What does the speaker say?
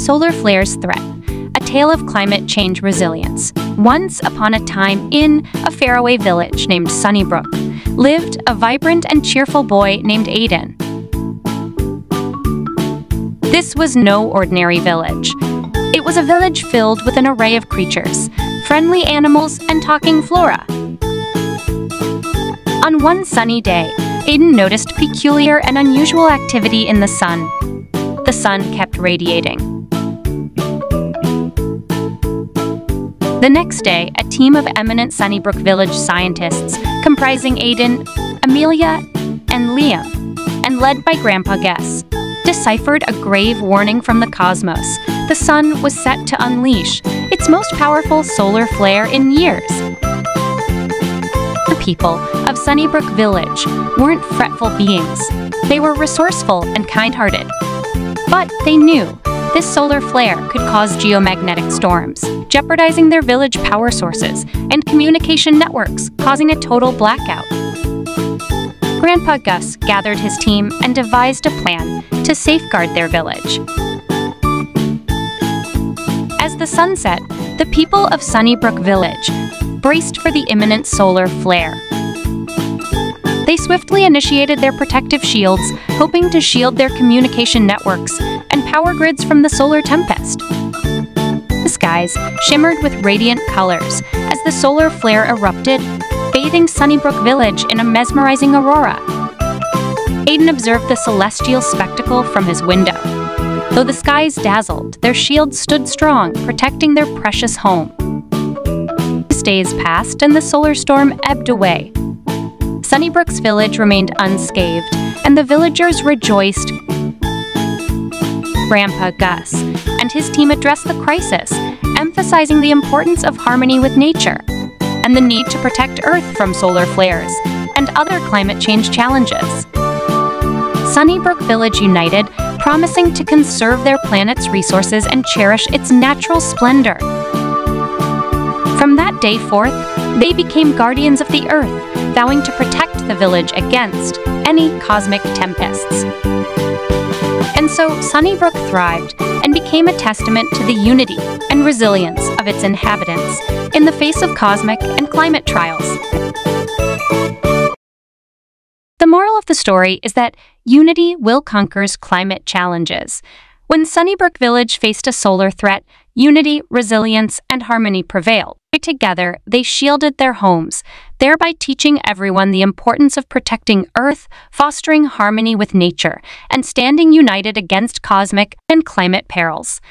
Solar Flares Threat, a tale of climate change resilience. Once upon a time, in a faraway village named Sunnybrook, lived a vibrant and cheerful boy named Aiden. This was no ordinary village. It was a village filled with an array of creatures, friendly animals, and talking flora. On one sunny day, Aiden noticed peculiar and unusual activity in the sun. The sun kept radiating. The next day, a team of eminent Sunnybrook Village scientists, comprising Aiden, Amelia, and Liam, and led by Grandpa Gus, deciphered a grave warning from the cosmos. The sun was set to unleash its most powerful solar flare in years. The people of Sunnybrook Village weren't fretful beings. They were resourceful and kind-hearted. But they knew this solar flare could cause geomagnetic storms, jeopardizing their village power sources and communication networks, causing a total blackout. Grandpa Gus gathered his team and devised a plan to safeguard their village. As the sun set, the people of Sunnybrook Village braced for the imminent solar flare. They swiftly initiated their protective shields, hoping to shield their communication networks and power grids from the solar tempest. The skies shimmered with radiant colors as the solar flare erupted, bathing Sunnybrook Village in a mesmerizing aurora. Aiden observed the celestial spectacle from his window. Though the skies dazzled, their shields stood strong, protecting their precious home. Days passed and the solar storm ebbed away. Sunnybrook's village remained unscathed, and the villagers rejoiced. Grandpa Gus and his team addressed the crisis, emphasizing the importance of harmony with nature and the need to protect Earth from solar flares and other climate change challenges. Sunnybrook Village united, promising to conserve their planet's resources and cherish its natural splendor. From that day forth, they became guardians of the Earth, vowing to protect the village against any cosmic tempests. And so Sunnybrook thrived and became a testament to the unity and resilience of its inhabitants in the face of cosmic and climate trials. The moral of the story is that unity will conquer climate challenges. When Sunnybrook Village faced a solar threat, unity, resilience, and harmony prevailed. Together, they shielded their homes, thereby teaching everyone the importance of protecting Earth, fostering harmony with nature, and standing united against cosmic and climate perils.